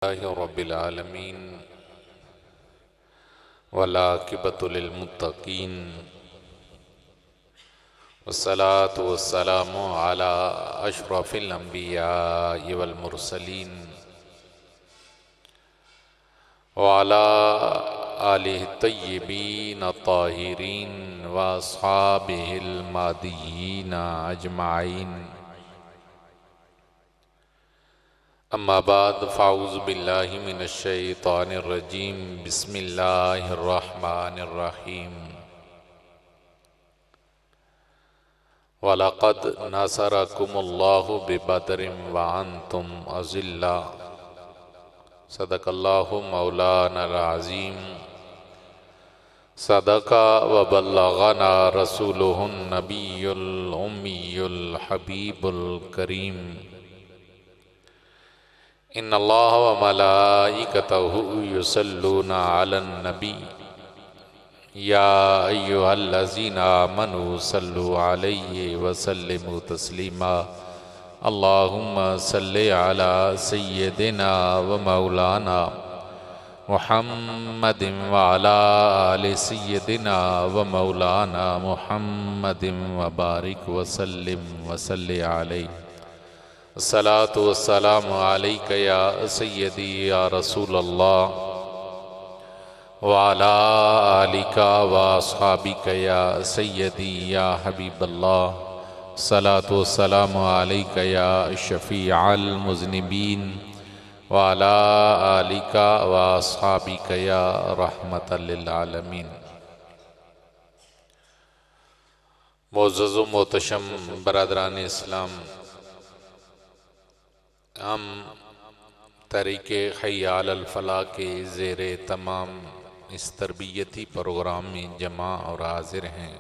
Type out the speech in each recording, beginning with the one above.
لله رب العالمين والعاقبة للمتقين والصلاة والسلام على أشرف الأنبياء والمرسلين وعلى آله الطيبين الطاهرين وأصحابه المهديين أجمعين اما بعد فاعوذ باللہ من الشیطان الرجیم بسم اللہ الرحمن الرحیم وَلَقَدْ نَصَرَكُمُ اللَّهُ بِبَدْرٍ وَأَنْتُمْ أَذِلَّةٌ صدق اللہ مولانا العظیم صدق وبلغنا رسولہ النبی الأمی الحبیب الکریم ان اللہ وملائکتہ یصلون علی النبی یا ایہا الذین آمنوا صلوا علیہ وسلموا تسلیما اللہم صلی علی سیدنا ومولانا محمد وعلی آل سیدنا ومولانا محمد وبارک وسلم وصلی علیہ الصلاة والسلام علیک یا سیدی یا رسول اللہ وعلی آلک واصحابک یا سیدی یا حبیب اللہ الصلاة والسلام علیک یا شفیع المذنبین وعلی آلک واصحابک یا رحمت للعالمین معزز و محتشم برادران اسلام، ہم تحریک حی علی الفلاح کے زیر تمام اس تربیتی پروگرام میں جمع اور حاضر ہیں۔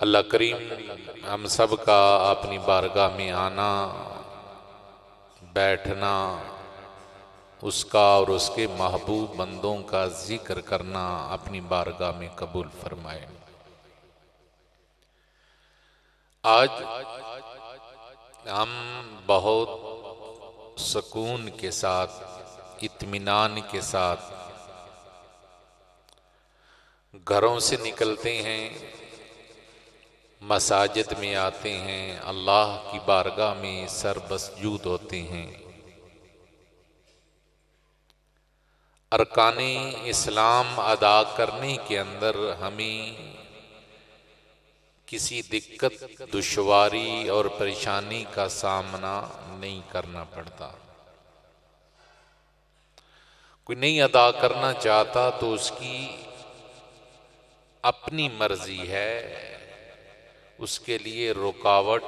اللہ کریم ہم سب کا اپنی بارگاہ میں آنا، بیٹھنا، اس کا اور اس کے محبوب بندوں کا ذکر کرنا اپنی بارگاہ میں قبول فرمائے۔ آج ہم بہت سکون کے ساتھ، اطمینان کے ساتھ گھروں سے نکلتے ہیں، مساجد میں آتے ہیں، اللہ کی بارگاہ میں سر بسجود ہوتے ہیں۔ ارکان اسلام ادا کرنے کے اندر ہمیں کسی دقت، دشواری اور پریشانی کا سامنا نہیں کرنا پڑتا۔ کوئی نہیں ادا کرنا چاہتا تو اس کی اپنی مرضی ہے، اس کے لیے رکاوٹ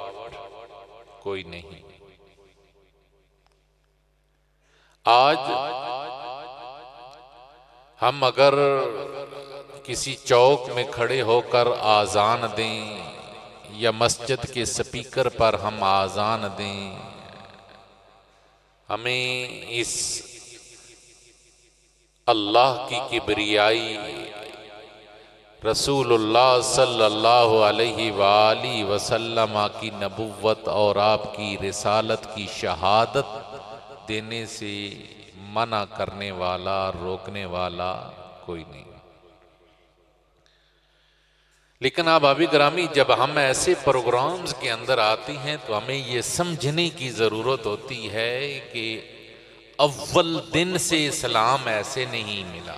کوئی نہیں۔ آج ہم اگر کسی چوک میں کھڑے ہو کر آذان دیں یا مسجد کے سپیکر پر ہم آذان دیں، ہمیں اس اللہ کی کبریائی، رسول اللہ صلی اللہ علیہ وآلہ وسلم کی نبوت اور آپ کی رسالت کی شہادت دینے سے منع کرنے والا، روکنے والا کوئی نہیں۔ لیکن ابھی گرامی، جب ہم ایسے پروگرامز کے اندر آتی ہیں تو ہمیں یہ سمجھنے کی ضرورت ہوتی ہے کہ اول دن سے اسلام ایسے نہیں ملا۔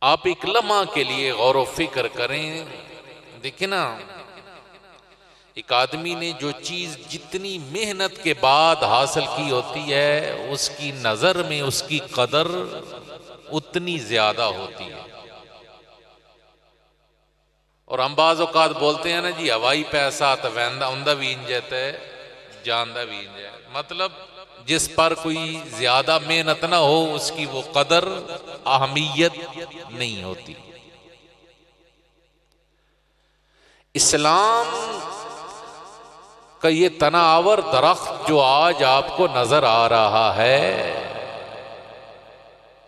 آپ ایک لمحہ کے لیے غور و فکر کریں، دیکھیں نا، ایک آدمی نے جو چیز جتنی محنت کے بعد حاصل کی ہوتی ہے، اس کی نظر میں اس کی قدر اتنی زیادہ ہوتی ہے۔ اور ہم بعض اوقات بولتے ہیں نا جی، ہوائی پیسہ تو اندہ بھی انجتا ہے، جاندہ بھی انجتا ہے۔ مطلب جس پر کوئی زیادہ محنت نہ ہو اس کی وہ قدر، اہمیت نہیں ہوتی۔ اسلام کا یہ تناور درخت جو آج آپ کو نظر آ رہا ہے،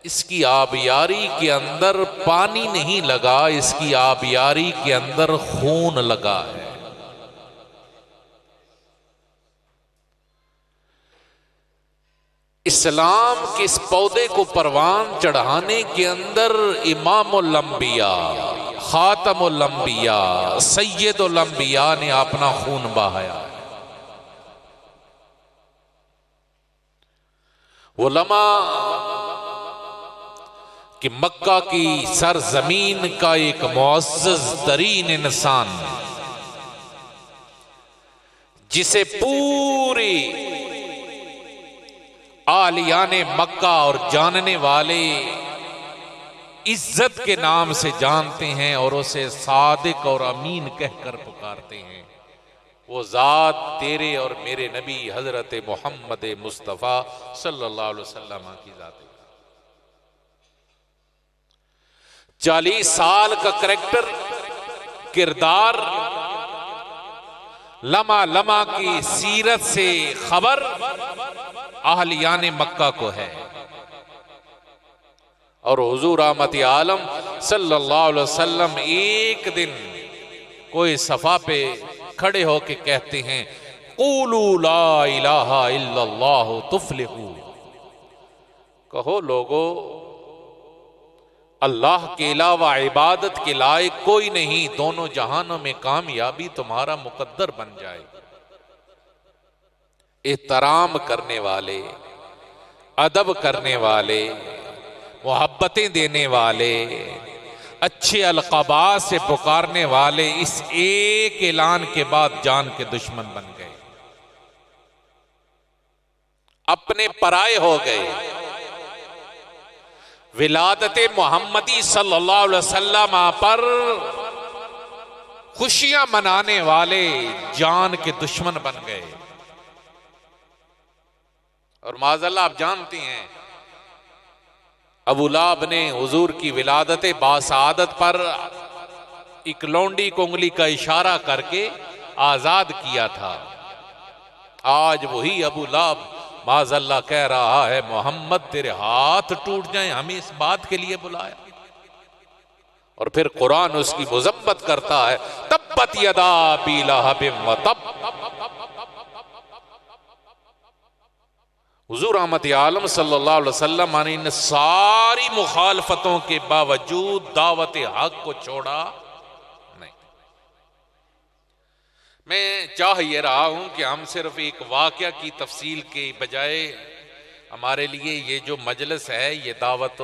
اس کی آبیاری کے اندر پانی نہیں لگا، اس کی آبیاری کے اندر خون لگا ہے۔ اسلام کے اس پودے کو پروان چڑھانے کے اندر امام الانبیاء، خاتم الانبیاء، سید الانبیاء نے اپنا خون بہایا. علماء کہ مکہ کی سرزمین کا ایک معزز ترین انسان جسے پوری آلیان مکہ اور جاننے والے عزت کے نام سے جانتے ہیں اور اسے صادق اور امین کہہ کر پکارتے ہیں، وہ ذات تیرے اور میرے نبی حضرت محمد مصطفیٰ صلی اللہ علیہ وسلم کی ذات ہے. 40 سال کا کریکٹر، کردار، لمحہ لمحہ کی سیرت سے خبر اہلیان مکہ کو ہے. اور حضور رحمت عالم صلی اللہ علیہ وسلم ایک دن کوئی صفا پہ کھڑے ہو کے کہتے ہیں قولوا لا الہ الا اللہ تفلحوا، کہو لوگو اللہ کے علاوہ عبادت کے لائق کوئی نہیں، دونوں جہانوں میں کامیابی تمہارا مقدر بن جائے. احترام کرنے والے، ادب کرنے والے، محبتیں دینے والے، اچھے القابات سے پکارنے والے اس ایک اعلان کے بعد جان کے دشمن بن گئے، اپنے پرائے ہو گئے. ولادت محمدی صلی اللہ علیہ وسلم پر خوشیاں منانے والے جان کے دشمن بن گئے. اور معاذ اللہ آپ جانتے ہیں ابو لہب نے حضور کی ولادت باسعادت پر ایک لونڈی کو انگلی کا اشارہ کر کے آزاد کیا تھا. آج وہی ابو لہب معاذ اللہ کہہ رہا ہے محمد تیرے ہاتھ ٹوٹ جائیں، ہمیں اس بات کے لیے بلایا. اور پھر قرآن اس کی مذمت کرتا ہے تبت یدا ابی لہب وتب. حضور رحمت عالم صلی اللہ علیہ وسلم نے ان ساری مخالفتوں کے باوجود دعوت حق کو چھوڑا نہیں. میں چاہ یہ رہا ہوں کہ ہم صرف ایک واقعہ کی تفصیل کے بجائے ہمارے لیے یہ جو مجلس ہے یہ دعوت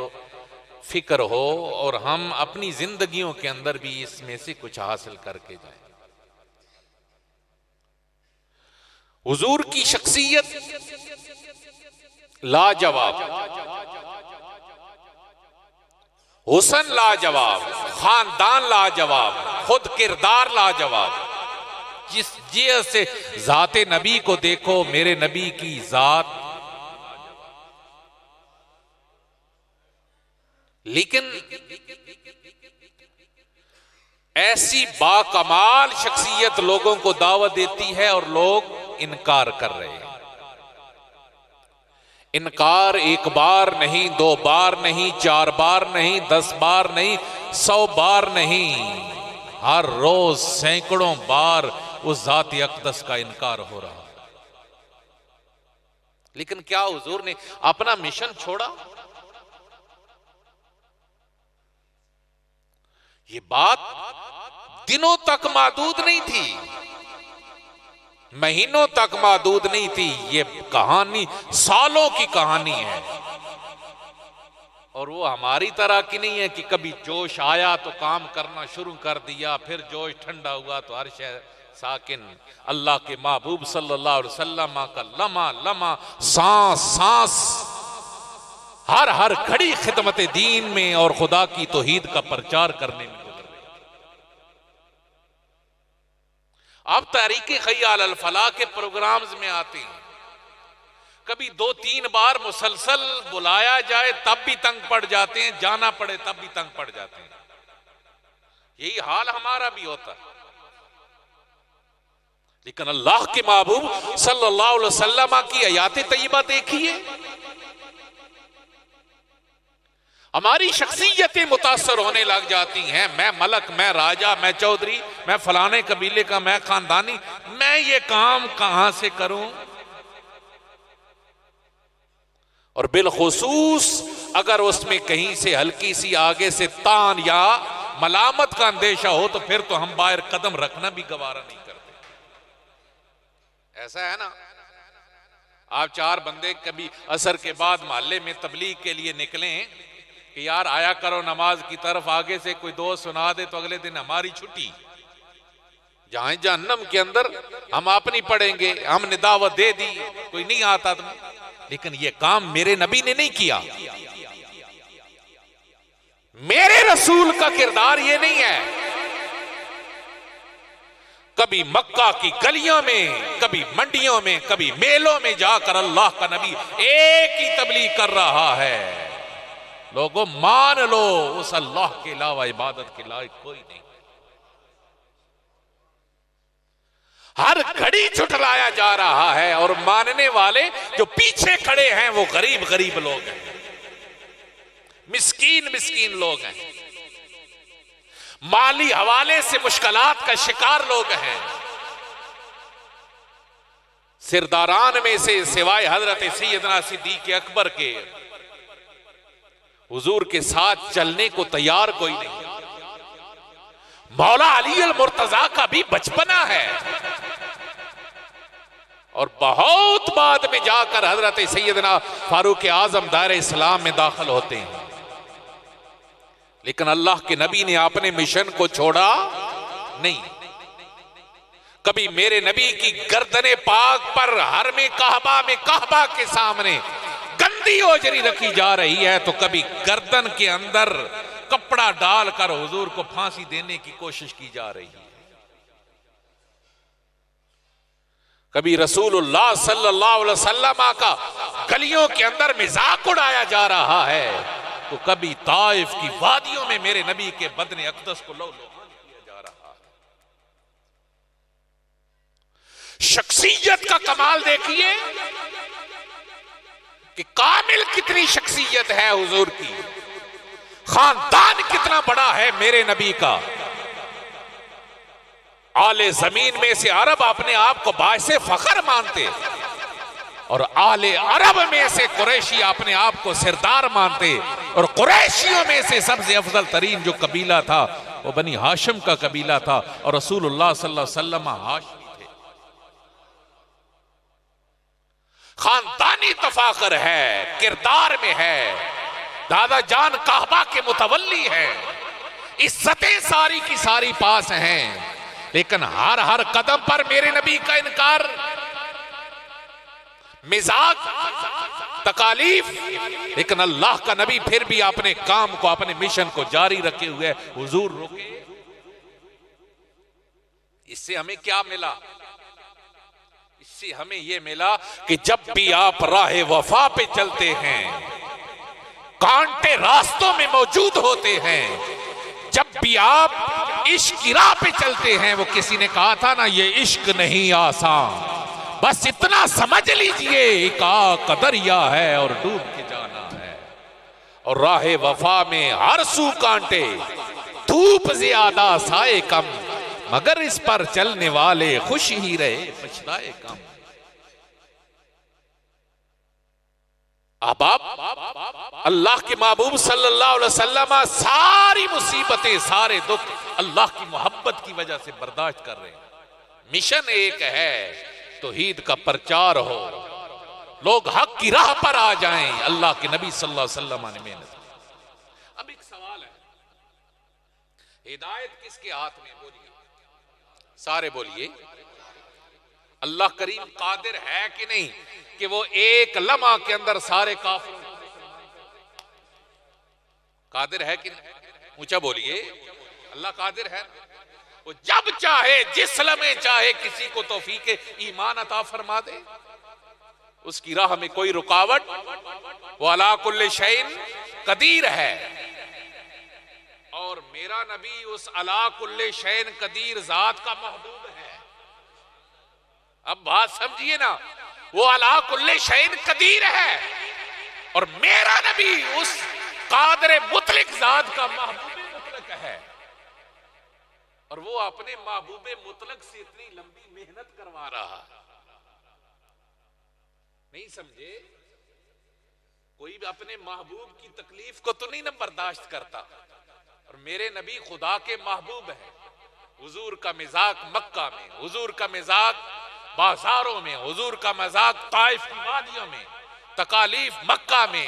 فکر ہو اور ہم اپنی زندگیوں کے اندر بھی اس میں سے کچھ حاصل کر کے جائیں. حضور کی شخصیت لاجواب، حسن لاجواب، خاندان لاجواب، خود کردار لاجواب. جس جہت سے ذات نبی کو دیکھو میرے نبی کی ذات، لیکن ایسی باکمال شخصیت لوگوں کو دعوت دیتی ہے اور لوگ انکار کر رہے ہیں. انکار ایک بار نہیں، 2 بار نہیں، 4 بار نہیں، 10 بار نہیں، 100 بار نہیں، ہر روز سینکڑوں بار اس ذات اقدس کا انکار ہو رہا. لیکن کیا حضور نے اپنا مشن چھوڑا؟ یہ بات دنوں تک محدود نہیں تھی، مہینوں تک محدود نہیں تھی، یہ کہانی سالوں کی کہانی ہے. اور وہ ہماری طرح کی نہیں ہے کہ کبھی جوش آیا تو کام کرنا شروع کر دیا، پھر جوش ٹھنڈا ہوا تو ہر شے ساکن. اللہ کے محبوب صلی اللہ علیہ وسلم کا لمحہ لمحہ، سانس سانس، ہر کھڑی خدمت دین میں اور خدا کی توحید کا پرچار کرنے میں گزر رہی. آپ تحریک خیال الفلاح کے پروگرامز میں آتے ہیں، کبھی 2-3 بار مسلسل بلایا جائے تب بھی تنگ پڑ جاتے ہیں، جانا پڑے تب بھی تنگ پڑ جاتے ہیں. یہی حال ہمارا بھی ہوتا ہے. لیکن اللہ کے محبوب صلی اللہ علیہ وسلم کی آیات طیبہ دیکھیے، ہماری شخصیتیں متاثر ہونے لگ جاتی ہیں. میں ملک، میں راجہ، میں چودھری، میں فلانے قبیلے کا، میں خاندانی، میں یہ کام کہاں سے کروں؟ اور بالخصوص اگر اس میں کہیں سے ہلکی سی آگے سے تان یا ملامت کا اندیشہ ہو تو پھر تو ہم باہر قدم رکھنا بھی گوارا نہیں کرتے. ایسا ہے نا، آپ 4 بندے کبھی عصر کے بعد محلے میں تبلیغ کے لیے نکلیں کہ یار آیا کرو نماز کی طرف، آگے سے کوئی دوست سنا دے تو اگلے دن ہماری چھٹی. جہاں جہنم کے اندر ہم اپنی پڑھیں گے، ہم نے دعوت دے دی، کوئی نہیں آتا تم. لیکن یہ کام میرے نبی نے نہیں کیا. میرے رسول کا کردار یہ نہیں ہے. کبھی مکہ کی گلیوں میں، کبھی منڈیوں میں، کبھی میلوں میں جا کر اللہ کا نبی ایک ہی تبلیغ کر رہا ہے. لوگوں مان لو اس اللہ کے علاوہ عبادت کے لائق کوئی نہیں. ہر گھڑی جھٹلایا جا رہا ہے اور ماننے والے جو پیچھے کھڑے ہیں وہ غریب غریب لوگ ہیں، مسکین مسکین لوگ ہیں، مالی حوالے سے مشکلات کا شکار لوگ ہیں. سرداران میں سے سوائے حضرت سیدنا صدیق اکبر کے حضور کے ساتھ چلنے کو تیار کوئی نہیں. مولا علی المرتضیٰ کا بھی بچپنا ہے اور بہت بعد میں جا کر حضرت سیدنا فاروق اعظم دائرہ اسلام میں داخل ہوتے ہیں. لیکن اللہ کے نبی نے اپنے مشن کو چھوڑا نہیں. کبھی میرے نبی کی گردن پاک پر حرم کعبہ میں کعبہ کے سامنے گندی اوجری رکھی جا رہی ہے تو کبھی گردن کے اندر کپڑا ڈال کر حضور کو پھانسی دینے کی کوشش کی جا رہی ہے. کبھی رسول اللہ صلی اللہ علیہ وسلم کا گلیوں کے اندر مذاق اڑایا جا رہا ہے تو کبھی طائف کی وادیوں میں میرے نبی کے بدن اقدس کو لو کیا جا رہا ہے. شخصیت کا کمال دیکھیے کہ کامل کتنی شخصیت ہے حضور کی، خاندان کتنا بڑا ہے میرے نبی کا. آل زمین میں سے عرب اپنے آپ کو باعث فخر مانتے اور آل عرب میں سے قریشی اپنے آپ کو سردار مانتے، اور قریشیوں میں سے سب سے افضل ترین جو قبیلہ تھا وہ بنی ہاشم کا قبیلہ تھا اور رسول اللہ صلی اللہ علیہ وسلم ہاشمی تھے. خاندانی تفاخر ہے، کردار میں ہے. دادا جان کعبہ کے متولی ہیں، عزتیں ساری کی ساری پاس ہیں، لیکن ہر قدم پر میرے نبی کا انکار، مزاج، تکالیف. لیکن اللہ کا نبی پھر بھی اپنے کام کو، اپنے مشن کو جاری رکھے ہوئے حضور رکے. اس سے ہمیں کیا ملا؟ اس سے ہمیں یہ ملا کہ جب بھی آپ راہ وفا پہ چلتے ہیں، کانٹے راستوں میں موجود ہوتے ہیں. جب بھی آپ عشق کی راہ پہ چلتے ہیں، وہ کسی نے کہا تھا نا، یہ عشق نہیں آسان، بس اتنا سمجھ لیجئے ایک آگ کا دریا ہے اور ڈوب کے جانا ہے. اور راہ وفا میں ہر سو کانٹے، دھوپ زیادہ سائے کم، مگر اس پر چلنے والے خوش ہی رہے پچھتائے کم. اب اللہ کے محبوب صلی اللہ علیہ وسلم ساری مصیبتیں، سارے دکھ اللہ کی محبت کی وجہ سے برداشت کر رہے ہیں. مشن ایک ہے، توحید کا پرچار ہو، لوگ حق کی راہ پر آ جائیں. اللہ کے نبی صلی اللہ علیہ وسلم نے محنت کی. اب ایک سوال ہے، ہدایت کس کے ہاتھ میں؟ بولیے، سارے بولیے. اللہ کریم قادر ہے کہ نہیں کہ وہ ایک لمحہ کے اندر سارے کافر؟ قادر ہے کہ نہیں؟ اونچا بولیے. اللہ قادر ہے، وہ جب چاہے جس لمحے چاہے کسی کو توفیق ایمان عطا فرما دے. اس کی راہ میں کوئی رکاوٹ، وہ علی کل شیء قدیر ہے. اور میرا نبی اس علی کل شیء قدیر ذات کا محبوب ہے. اب بات سمجھیے نا، وہ علی کل شیء قدیر ہے اور میرا نبی اس قادر مطلق ذات کا محبوب مطلق ہے. اور وہ اپنے محبوب مطلق سے اتنی لمبی محنت کروا رہا. نہیں سمجھے؟ کوئی بھی اپنے محبوب کی تکلیف کو تو نہیں نہ برداشت کرتا، اور میرے نبی خدا کے محبوب ہیں۔ حضور کا مزاق مکہ میں، حضور کا مزاق بازاروں میں، حضور کا مزاق طائف کی وادیوں میں، تکالیف مکہ میں،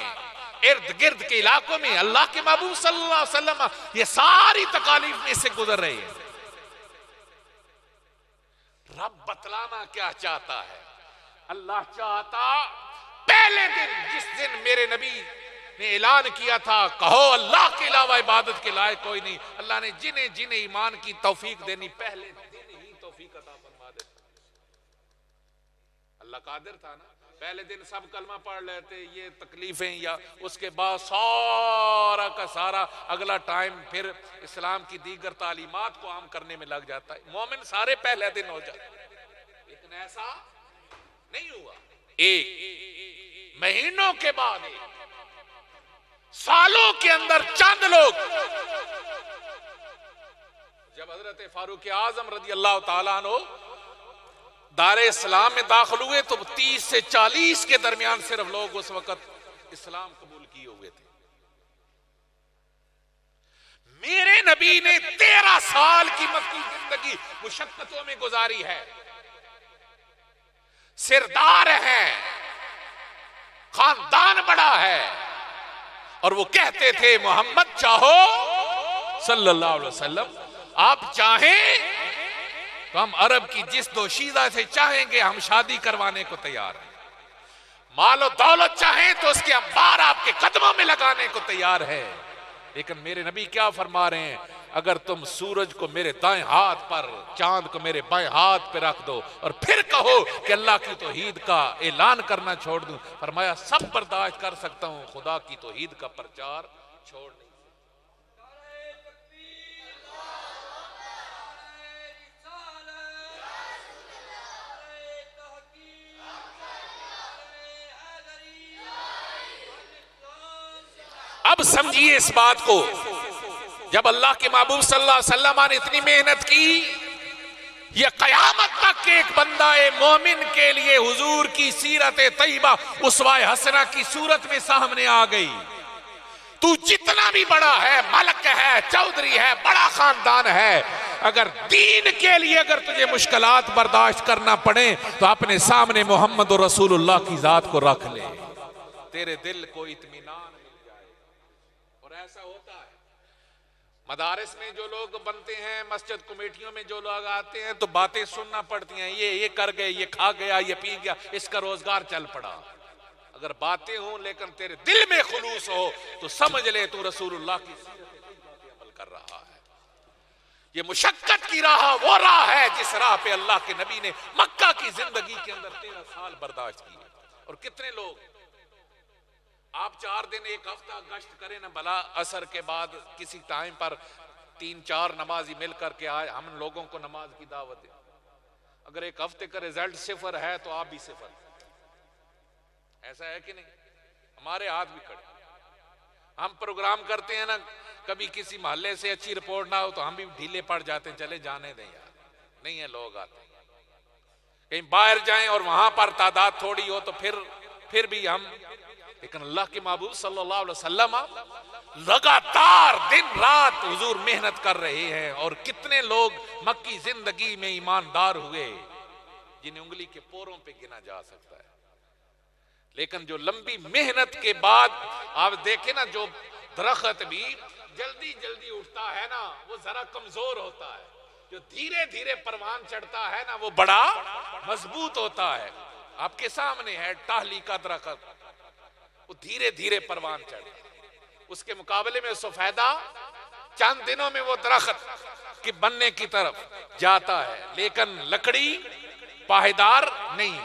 ارد گرد کے علاقوں میں، اللہ کے محبوب صلی اللہ علیہ وسلم یہ ساری تکالیف میں سے گزر رہے ہیں۔ رب بتلانا کیا چاہتا ہے؟ اللہ چاہتا پہلے دن، جس دن میرے نبی نے اعلان کیا تھا کہو اللہ کے علاوہ عبادت کے لائق کوئی نہیں، اللہ نے جنہیں جنہیں ایمان کی توفیق دینی پہلے دن ہی توفیق عطا فرما دے۔ اللہ قادر تھا نا، پہلے دن سب کلمہ پڑھ لیتے، یہ تکلیفیں یا اس کے بعد سارا کا سارا اگلا ٹائم پھر اسلام کی دیگر تعلیمات کو عام کرنے میں لگ جاتا ہے۔ مومن سارے پہلے دن ہو جاتے، لیکن ایسا نہیں ہوا۔ ایک مہینوں کے بعد، سالوں کے اندر چند لوگ، جب حضرت فاروق اعظم رضی اللہ تعالیٰ عنہ دار اسلام میں داخل ہوئے تو 30 سے 40 کے درمیان صرف لوگ اس وقت اسلام قبول کیے ہوئے تھے۔ میرے نبی نے 13 سال کی مکی زندگی مشقتوں میں گزاری ہے، سردار ہیں، خاندان بڑا ہے، اور وہ کہتے تھے محمد چاہو صلی اللہ علیہ وسلم، آپ چاہیں تو ہم عرب کی جس دوشیزہ سے چاہیں گے ہم شادی کروانے کو تیار ہیں، مال و دولت چاہیں تو اس کے انبار آپ کے قدموں میں لگانے کو تیار ہے۔ لیکن میرے نبی کیا فرما رہے ہیں؟ اگر تم سورج کو میرے دائیں ہاتھ پر، چاند کو میرے بائیں ہاتھ پہ رکھ دو اور پھر کہو کہ اللہ کی توحید کا اعلان کرنا چھوڑ دوں، فرمایا سب برداشت کر سکتا ہوں، خدا کی توحید کا پرچار چھوڑ نہیں۔ اب سمجھیے اس بات کو، جب اللہ کے محبوب صلی اللہ علیہ وسلم نے اتنی محنت کی، یہ قیامت تک ایک بندہ مومن کے لیے حضور کی سیرت طیبہ اسوہ حسنہ کی صورت میں سامنے آ گئی۔ تو جتنا بھی بڑا ہے، ملک ہے، چودھری ہے، بڑا خاندان ہے، اگر دین کے لیے اگر تجھے مشکلات برداشت کرنا پڑے تو اپنے سامنے محمد رسول اللہ کی ذات کو رکھ لے، تیرے دل کو اطمینان مل جائے۔ اور ایسا ہوتا ہے مدارس میں جو لوگ بنتے ہیں، مسجد کمیٹیوں میں جو لوگ آتے ہیں تو باتیں سننا پڑتی ہیں، یہ کر گئے، یہ کھا گیا، یہ پی گیا، اس کا روزگار چل پڑا۔ اگر باتیں ہوں لیکن تیرے دل میں خلوص ہو تو سمجھ لے تو رسول اللہ کی سیرت پہ عمل کر رہا ہے۔ یہ مشقت کی راہ وہ راہ ہے جس راہ پہ اللہ کے نبی نے مکہ کی زندگی کے اندر 13 سال برداشت کیے۔ اور کتنے لوگ، آپ 4 دن 1 ہفتہ گشت کریں نا، بھلا عصر کے بعد کسی ٹائم پر 3-4 نمازی مل کر کے آئے، ہم لوگوں کو نماز کی دعوت دیں۔ اگر 1 ہفتے کا رزلٹ 0 ہے تو آپ بھی 0۔ ایسا ہے کہ نہیں؟ ہمارے ہاتھ بھی کھڑے، ہم پروگرام کرتے ہیں نا، کبھی کسی محلے سے اچھی رپورٹ نہ ہو تو ہم بھی ڈھیلے پڑ جاتے ہیں، چلے جانے دیں یار، نہیں ہے لوگ آتے ہیں۔ کہیں باہر جائیں اور وہاں پر تعداد تھوڑی ہو تو پھر بھی ہم، لیکن اللہ کے محبوب صلی اللہ علیہ وسلم لگاتار دن رات حضور محنت کر رہے ہیں، اور کتنے لوگ مکی زندگی میں ایماندار ہوئے جنہیں انگلی کے پوروں پہ گنا جا سکتا ہے۔ لیکن جو لمبی محنت کے بعد آپ دیکھیں نا، جو درخت بھی جلدی جلدی اٹھتا ہے نا وہ ذرا کمزور ہوتا ہے، جو دھیرے دھیرے پروان چڑھتا ہے نا وہ بڑا مضبوط ہوتا ہے۔ آپ کے سامنے ہے ٹہلی کا درخت، وہ دھیرے دھیرے پروان چڑھتا ہے، اس کے مقابلے میں سفیدہ چند دنوں میں وہ درخت کے بننے کی طرف جاتا ہے، لیکن لکڑی پائیدار نہیں۔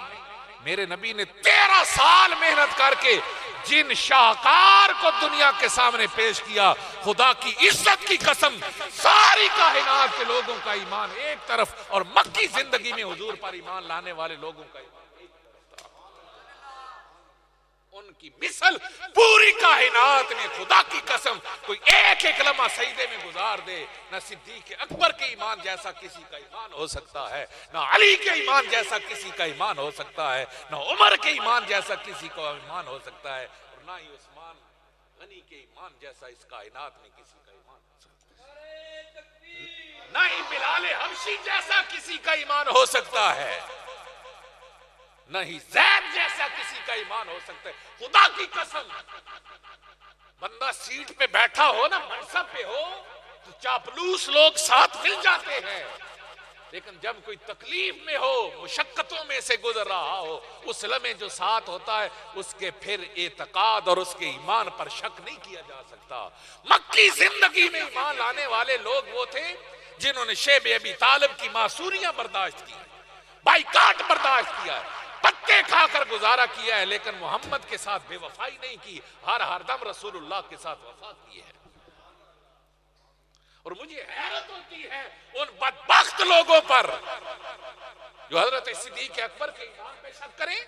میرے نبی نے 13 سال محنت کر کے جن شاہکار کو دنیا کے سامنے پیش کیا، خدا کی عزت کی قسم ساری کائنات کے لوگوں کا ایمان ایک طرف اور مکی زندگی میں حضور پر ایمان لانے والے لوگوں کا ایمان ایک طرف تھا۔ ان کی مثل پوری کائنات میں خدا کی قسم کوئی ایک لمحہ سجدے میں گزار دے، نہ صدیق اکبر کے ایمان جیسا کسی کا ایمان ہو سکتا ہے، نہ علی کے ایمان جیسا کسی کا ایمان ہو سکتا ہے، نہ عمر کے ایمان جیسا کسی کا ایمان ہو سکتا ہے، نہ ہی عثمان غنی کے ایمان جیسا اس کائنات میں کسی کا ایمان ہو سکتا ہے، نہ ہی بلال حبشی جیسا کسی کا ایمان ہو سکتا ہے، نہ ہی زید جیسا کسی کا ایمان ہو سکتا ہے۔ خدا کی قسم، بندہ سیٹ پہ بیٹھا ہو نا، منصب پہ ہو تو چاپلوس لوگ ساتھ مل جاتے ہیں، لیکن جب کوئی تکلیف میں ہو، مشقتوں میں سے گزر رہا ہو، اس لمحے جو ساتھ ہوتا ہے اس کے پھر اعتقاد اور اس کے ایمان پر شک نہیں کیا جا سکتا۔ مکی زندگی میں ایمان لانے والے لوگ وہ تھے جنہوں نے شیب ابی طالب کی معصوریاں برداشت کی، بائیکاٹ برداشت کیا ہے، پتے کھا کر گزارا کیا ہے، لیکن محمد کے ساتھ بے وفائی نہیں کی، ہر دم رسول اللہ کے ساتھ وفا کی ہے۔ اور مجھے حیرت ہوتی ہے ان بدبخت لوگوں پر جو حضرت صدیق اکبر کے ایمان پہ شک کریں،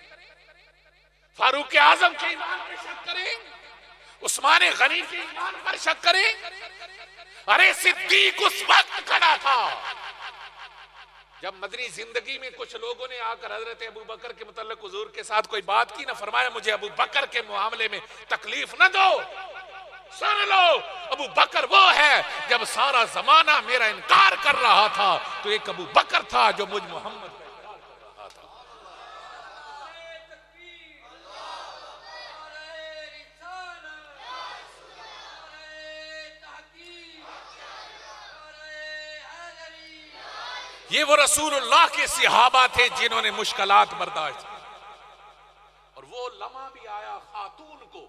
فاروق اعظم کے ایمان پہ شک کریں، عثمان غنی کے ایمان پر شک کریں۔ ارے صدیق اس وقت کھڑا تھا جب مدنی زندگی میں کچھ لوگوں نے آ کر حضرت ابو بکر کے متعلق حضور کے ساتھ کوئی بات کی نہ، فرمایا مجھے ابو بکر کے معاملے میں تکلیف نہ دو، سن لو ابو بکر وہ ہے جب سارا زمانہ میرا انکار کر رہا تھا تو ایک ابو بکر تھا جو مجھ محمد کا انکار کر رہا تھا۔ یہ وہ رسول اللہ کے صحابہ تھے جنہوں نے مشکلات برداشت کی، اور وہ لمحہ بھی آیا خاتون کو،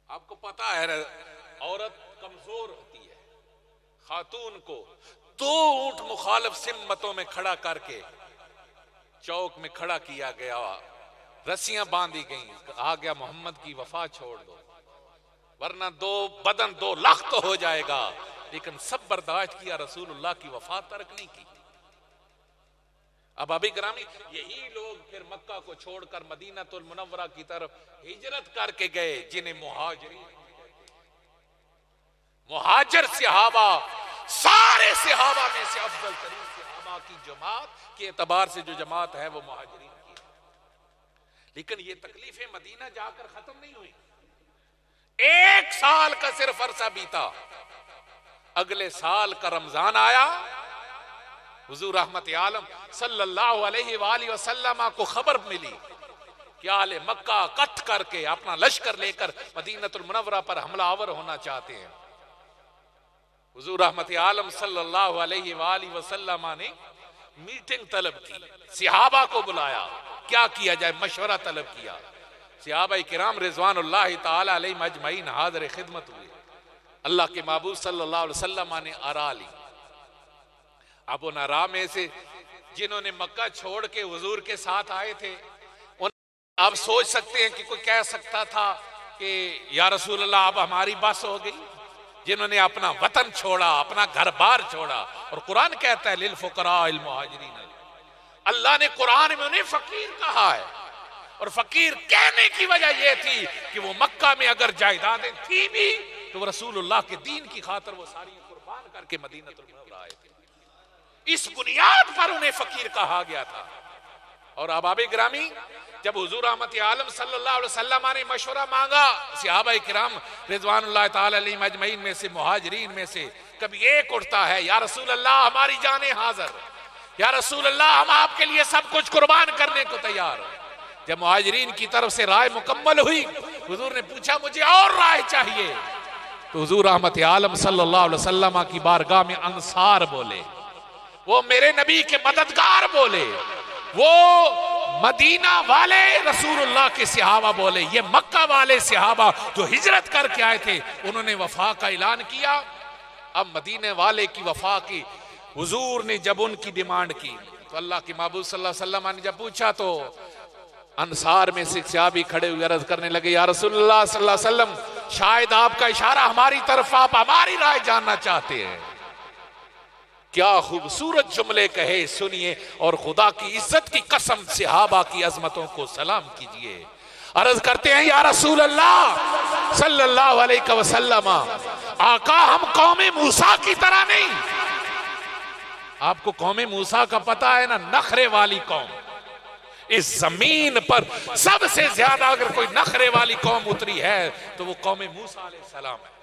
آپ کو پتا ہے عورت کمزور ہوتی ہے، خاتون کو 2 اونٹ مخالف سمتوں میں کھڑا کر کے چوک میں کھڑا کیا گیا، رسیاں باندھی گئیں، آ گیا محمد کی وفا چھوڑ دو ورنہ 2 بدن 2 لخت ہو جائے گا، لیکن سب برداشت کیا، رسول اللہ کی وفا ترک نہیں کی۔ اب ابھی گرامی یہی لوگ پھر مکہ کو چھوڑ کر مدینہ المنورہ کی طرف ہجرت کر کے گئے جنہیں مہاجرین، مہاجر صحابہ، سارے صحابہ میں سے افضل ترین صحابہ کی جماعت کے اعتبار سے جو جماعت ہے وہ مہاجرین کی، لیکن یہ تکلیفیں مدینہ جا کر ختم نہیں ہوئی۔ 1 سال کا صرف عرصہ بیتا، اگلے سال کا رمضان آیا، حضور رحمت عالم صلی اللہ علیہ وآلہ وسلم کو خبر ملی کہ اہل مکہ کٹ کر کے اپنا لشکر لے کر مدینہ المنورہ پر حملہ آور ہونا چاہتے ہیں۔ حضور رحمت عالم صلی اللہ علیہ وآلہ وسلم نے میٹنگ طلب کی، صحابہ کو بلایا، کیا کیا جائے، مشورہ طلب کیا۔ صحابہ کرام رضوان اللہ تعالی علیہم اجمعین حاضر خدمت ہوئے، اللہ کے محبوب صلی اللہ علیہ وسلم نے آرا لی۔ اب ان آرا میں سے جنہوں نے مکہ چھوڑ کے حضور کے ساتھ آئے تھے، آپ سوچ سکتے ہیں کہ کوئی کہہ سکتا تھا کہ یا رسول اللہ اب ہماری بس ہو گئی، جنہوں نے اپنا وطن چھوڑا، اپنا گھر بار چھوڑا، اور قرآن کہتا ہے للفقراء المہاجرین، اللہ نے قرآن میں انہیں فقیر کہا ہے، اور فقیر کہنے کی وجہ یہ تھی کہ وہ مکہ میں اگر جائیدادیں تھی بھی تو وہ رسول اللہ کے دین کی خاطر وہ ساری قربان کر کے مدینہ المنورہ آئے تھے، اس بنیاد پر انہیں فقیر کہا گیا تھا۔ اور احباب گرامی، جب حضور رحمت عالم صلی اللہ علیہ وسلم نے مشورہ مانگا، صحابہ کرام رضوان اللہ تعالی علیہم اجمعین میں سے، مہاجرین میں سے کبھی ایک اٹھتا ہے، یا رسول اللہ ہماری جانیں حاضر، یا رسول اللہ ہم آپ کے لیے سب کچھ قربان کرنے کو تیار۔ جب مہاجرین کی طرف سے رائے مکمل ہوئی، حضور نے پوچھا مجھے اور رائے چاہیے، تو حضور رحمت عالم صلی اللہ علیہ وسلم کی بارگاہ میں انصار بولے، وہ میرے نبی کے مددگار بولے، وہ مدینہ والے رسول اللہ کے صحابہ بولے، یہ مکہ والے صحابہ جو ہجرت کر کے آئے تھے انہوں نے وفا کا اعلان کیا۔ اب مدینہ والے کی وفا کی حضور نے جب ان کی ڈیمانڈ کی تو اللہ کے محبوب صلی اللہ علیہ وسلم نے جب پوچھا تو انصار میں سے صحابی کھڑے ہوئے عرض کرنے لگے، یا رسول اللہ صلی اللہ علیہ وسلم شاید آپ کا اشارہ ہماری طرف، آپ ہماری رائے جاننا چاہتے ہیں۔ کیا خوبصورت جملے کہے سنیے، اور خدا کی عزت کی قسم صحابہ کی عظمتوں کو سلام کیجئے۔ عرض کرتے ہیں یا رسول اللہ صلی اللہ علیہ وسلم، آقا ہم قوم موسیٰ کی طرح نہیں، آپ کو قوم موسیٰ کا پتہ ہے نا، نخرے والی قوم، اس زمین پر سب سے زیادہ اگر کوئی نخرے والی قوم اتری ہے تو وہ قوم موسیٰ علیہ السلام ہے.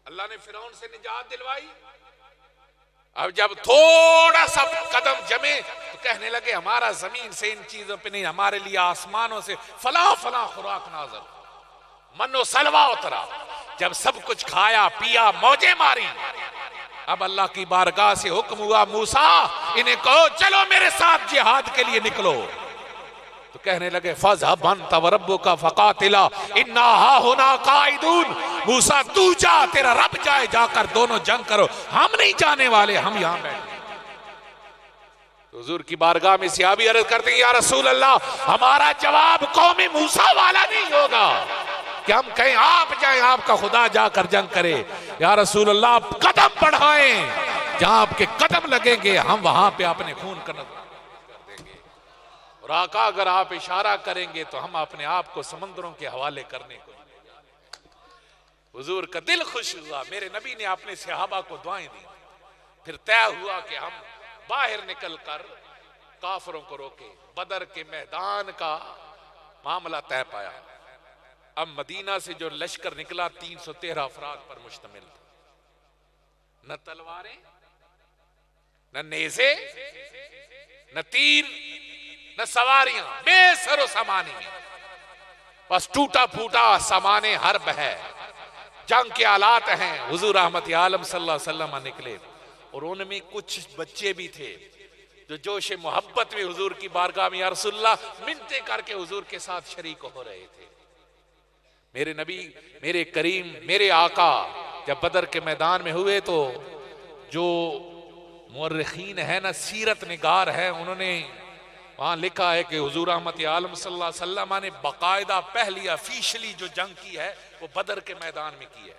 اللہ نے فرعون سے نجات دلوائی. اب جب تھوڑا سا قدم جمے تو کہنے لگے ہمارا زمین سے ان چیزوں پہ نہیں، ہمارے لیے آسمانوں سے فلاں فلاں خوراک نازل، من و سلوہ اترا. جب سب کچھ کھایا پیا موجیں ماری، اب اللہ کی بارگاہ سے حکم ہوا موسیٰ انہیں کہو چلو میرے ساتھ جہاد کے لیے نکلو. تو کہنے لگے فَاذْهَبْ أَنْتَ وَرَبُّكَ فَقَاتِلَا إِنَّا هَاهُنَا قَاعِدُونَ. موسیٰ تو جا، تیرا رب جائے، جا کر دونوں جنگ کرو، ہم نہیں جانے والے، ہم یہاں بیٹھے. تو حضور کی بارگاہ میں صحابی عرض کرتے ہیں یا رسول اللہ ہمارا جواب قوم موسیٰ والا نہیں ہوگا کہ ہم کہیں آپ جائیں، آپ کا خدا جا کر جنگ کرے. یا رسول اللہ آپ قدم بڑھائیں، جہاں آپ کے قدم لگیں گے ہم وہاں پہ اپنے خون کا نظر کر دیں گے. اور آقا اگر آپ اشارہ کریں گے تو ہم اپنے آپ کو سمندروں کے حوالے کرنے کو. حضور کا دل خوش ہوا. میرے نبی نے اپنے صحابہ کو دعائیں دی. پھر طے ہوا کہ ہم باہر نکل کر کافروں کو روکے. بدر کے میدان کا معاملہ طے پایا. اب مدینہ سے جو لشکر نکلا 313 افراد پر مشتمل تھا. نہ تلواریں، نہ نیزے، نہ تیر، نہ سواریاں، بے سر و سامانی، بس ٹوٹا پھوٹا سامان حرب ہے، جنگ کے آلات ہیں. حضور رحمت عالم صلی اللہ علیہ وسلم نکلے اور ان میں کچھ بچے بھی تھے جو جوش محبت میں حضور کی بارگاہ میں یا رسول اللہ منتیں کر کے حضور کے ساتھ شریک ہو رہے تھے. میرے نبی، میرے کریم، میرے آقا جب بدر کے میدان میں ہوئے تو جو مورخین ہیں نا، سیرت نگار ہیں، انہوں نے وہاں لکھا ہے کہ حضور رحمت عالم صلی اللہ علیہ وسلم نے باقاعدہ پہلی افیشلی جو جنگ کی ہے وہ بدر کے میدان میں کی ہے.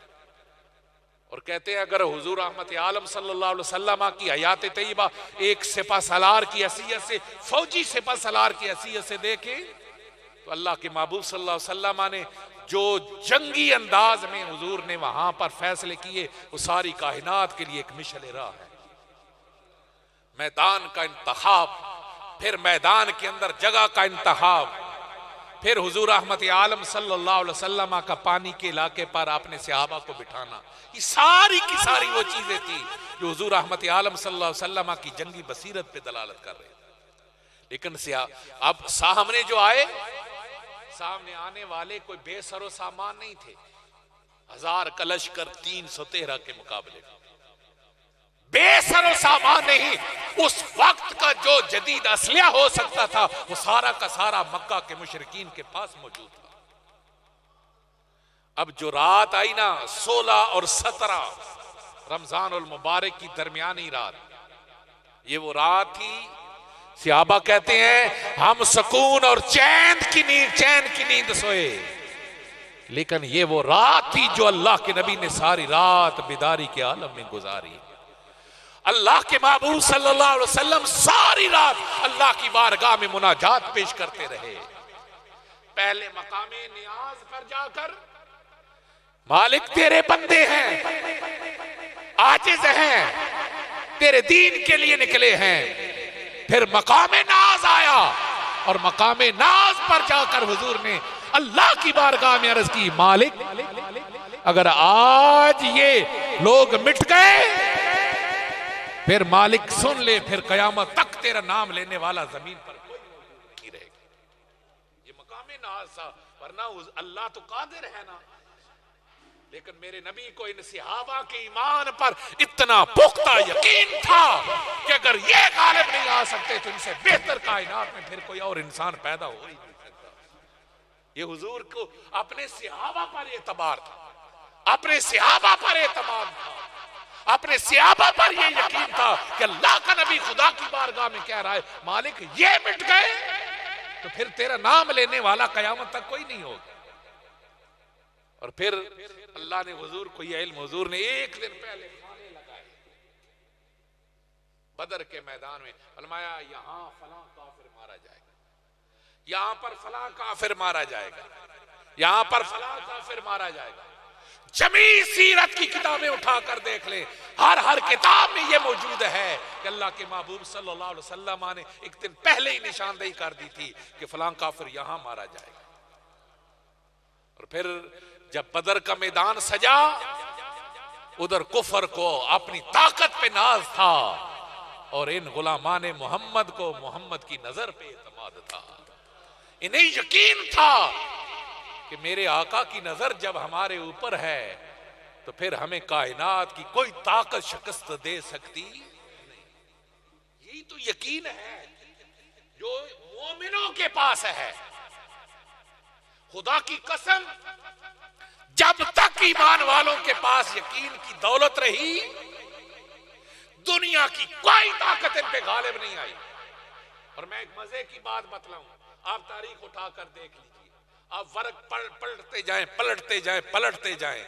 اور کہتے ہیں اگر حضور رحمت عالم صلی اللہ علیہ وسلم کی حیات طیبہ ایک سپہ سالار کی حیثیت سے، فوجی سپہ سالار کی حیثیت سے دیکھیں تو اللہ کے محبوب صلی اللہ علیہ وسلم نے جو جنگی انداز میں حضور نے وہاں پر فیصلے کیے وہ ساری کائنات کے لیے ایک مشعل راہ ہے. میدان کا انتخاب، پھر میدان کے اندر جگہ کا انتخاب، پھر حضور رحمت عالم صلی اللہ علیہ وسلم کا پانی کے علاقے پر اپنے صحابہ کو بٹھانا، یہ ساری کی ساری وہ چیزیں تھی جو حضور رحمت عالم صلی اللہ علیہ وسلم کی جنگی بصیرت پہ دلالت کر رہے تھے. لیکن اب سامنے جو آئے، سامنے آنے والے کوئی بے سر و سامان نہیں تھے. 1000 کا لشکر 313 کے مقابلے بے سر و سامان نہیں. اس وقت کا جو جدید اسلحہ ہو سکتا تھا وہ سارا کا سارا مکہ کے مشرکین کے پاس موجود تھا. اب جو رات آئی نا 16 اور 17 رمضان المبارک کی درمیانی رات، یہ وہ رات تھی صحابہ کہتے ہیں ہم سکون اور چین کی نیند سوئے. لیکن یہ وہ رات تھی جو اللہ کے نبی نے ساری رات بیداری کے عالم میں گزاری. اللہ کے محبوب صلی اللہ علیہ وسلم ساری رات اللہ کی بارگاہ میں مناجات پیش کرتے رہے. پہلے مقام نیاز پر جا کر مالک تیرے بندے ہیں، عاجز ہیں، تیرے دین کے لیے نکلے ہیں. پھر مقام ناز آیا اور مقام ناز پر جا کر حضور نے اللہ کی بارگاہ میں عرض کی مالک اگر آج یہ لوگ مٹ گئے پھر مالک سن لے، پھر قیامت تک تیرا نام لینے والا زمین پر کوئی نہیں رہے گا. یہ مقام ناز تھا، ورنہ اللہ تو قادر ہے نا. لیکن میرے نبی کو ان صحابہ کے ایمان پر اتنا پختہ یقین تھا کہ اگر یہ غالب نہیں آ سکتے تو ان سے بہتر کائنات میں پھر کوئی اور انسان پیدا ہو ہی نہیں سکتا. یہ حضور کو اپنے صحابہ پر اعتبار تھا، اپنے صحابہ پر اعتماد تھا، اپنے صحابہ پر یہ یقین تھا کہ اللہ کا نبی خدا کی بارگاہ میں کہہ رہا ہے مالک یہ مٹ گئے تو پھر تیرا نام لینے والا قیامت تک کوئی نہیں ہوگا. اور پھر اللہ نے حضور کو یہ علم، حضور نے ایک دن پہلے کھانے لگائے بدر کے میدان میں. فرمایا یہاں فلاں کافر مارا جائے گا، یہاں پر فلاں کافر مارا جائے گا، یہاں پر فلاں کافر مارا جائے گا. جمیع سیرت کی کتابیں اٹھا کر دیکھ لیں، ہر کتاب میں یہ موجود ہے کہ اللہ کے محبوب صلی اللہ علیہ وسلم نے ایک دن پہلے ہی نشاندہی کر دی تھی کہ فلاں کافر یہاں مارا جائے گا۔ اور پھر جب بدر کا میدان سجا، ادھر کفر کو اپنی طاقت پہ ناز تھا اور ان غلامان محمد کو محمد کی نظر پہ اعتماد تھا، انہیں یقین تھا کہ میرے آقا کی نظر جب ہمارے اوپر ہے تو پھر ہمیں کائنات کی کوئی طاقت شکست دے سکتی نہیں۔ یہی تو یقین ہے جو مومنوں کے پاس ہے۔ خدا کی قسم، جب تک ایمان والوں کے پاس یقین کی دولت رہی، دنیا کی کوئی طاقت ان پہ غالب نہیں آئی۔ اور میں ایک مزے کی بات بتلاؤں، آپ تاریخ اٹھا کر دیکھ لیجئے، آپ ورق پلٹتے جائیں پلٹتے جائیں،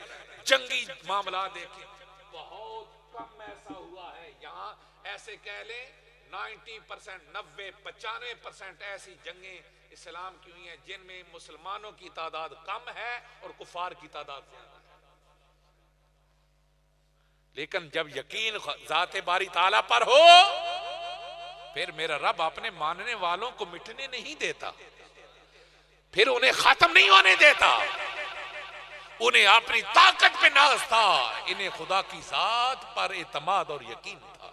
جنگی معاملات دیکھیں، بہت کم ایسا ہوا ہے یہاں، ایسے کہہ لیں 90%، 95% ایسی جنگیں اسلام کی ہوئی ہیں جن میں مسلمانوں کی تعداد کم ہے اور کفار کی تعداد زیادہ ہے۔ لیکن جب یقین ذات باری تعالیٰ پر ہو، پھر میرا رب اپنے ماننے والوں کو مٹنے نہیں دیتا، پھر انہیں ختم نہیں ہونے دیتا۔ انہیں اپنی طاقت پہ ناز تھا، انہیں خدا کی ذات پر اعتماد اور یقین تھا۔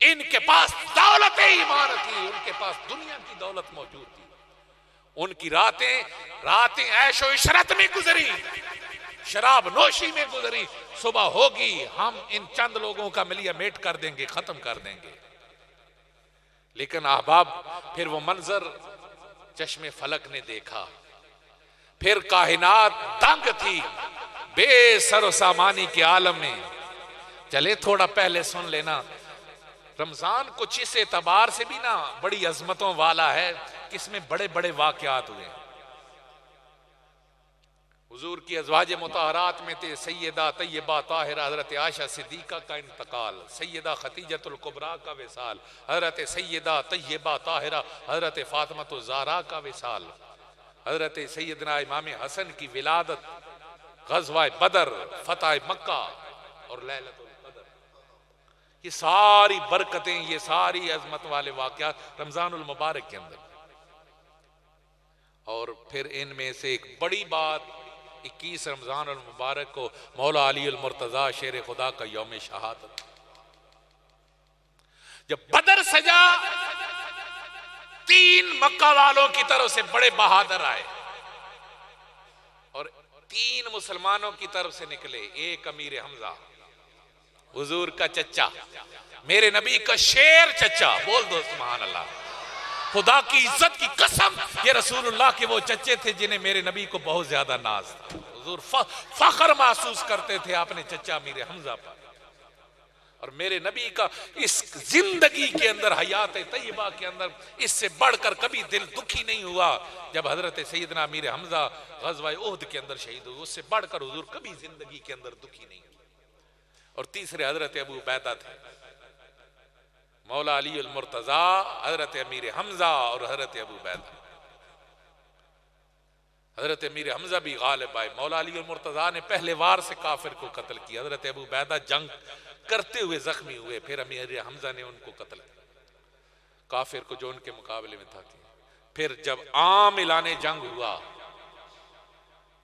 ان کے پاس دولت ایمان تھی، ان کے پاس دنیا کی دولت موجود تھی۔ ان کی راتیں عیش و عشرت میں گزری، شراب نوشی میں گزری۔ صبح ہوگی ہم ان چند لوگوں کا ملیہ میٹ کر دیں گے، ختم کر دیں گے۔ لیکن احباب، پھر وہ منظر چشم فلک نے دیکھا، پھر کائنات دنگ تھی بے سر و سامانی کے عالم میں۔ چلے تھوڑا پہلے سن لینا، رمضان کچھ اس اعتبار سے بھی نا بڑی عظمتوں والا ہے کہ اس میں بڑے بڑے واقعات ہوئے۔ حضور کی ازواج مطہرات میں تھے سیدہ طیبہ طاہرہ حضرت عائشہ صدیقہ کا انتقال، سیدہ خدیجۃ الکبریٰ کا وصال، حضرت سیدہ طیبہ طاہرہ حضرت فاطمہ الزہرا کا وصال، حضرت سیدنا امام حسن کی ولادت، غزوہ بدر، فتح مکہ اور لیلۃ القدر۔ یہ ساری برکتیں، یہ ساری عظمت والے واقعات رمضان المبارک کے اندر۔ اور پھر ان میں سے ایک بڑی بات، 21 رمضان المبارک کو مولا علی المرتضیٰ شیر خدا کا یوم شہادت۔ جب بدر سجا، 3 مکہ والوں کی طرف سے بڑے بہادر آئے اور 3 مسلمانوں کی طرف سے نکلے۔ ایک امیر حمزہ، حضور کا چچا، میرے نبی کا شیر چچا، بول دو سبحان اللہ۔ خدا کی عزت کی قسم، یہ رسول اللہ کے وہ چچے تھے جنہیں میرے نبی کو بہت زیادہ ناز تھا۔ حضور فخر محسوس کرتے تھے اپنے چچا امیر حمزہ پر۔ اور میرے نبی کا اس زندگی کے اندر، حیات طیبہ کے اندر، اس سے بڑھ کر کبھی دل دکھی نہیں ہوا جب حضرت سیدنا امیر حمزہ غزوہ احد کے اندر شہید ہوئے۔ اس سے بڑھ کر حضور کبھی زندگی کے اندر دکھی نہیں ہوئے۔ اور تیسرے حضرت ابو عبیدہ تھے، مولا علی المرتضیٰ، حضرت امیر حمزہ اور حضرت ابو عبیدہ۔ حضرت امیر حمزہ بھی غالب آئے، مولا علی المرتضیٰ نے پہلے وار سے کافر کو قتل کیا، حضرت ابو عبیدہ جنگ کرتے ہوئے زخمی ہوئے، پھر امیر حمزہ نے ان کو قتل کیا، کافر کو جو ان کے مقابلے میں تھا۔ پھر جب عام اعلان جنگ ہوا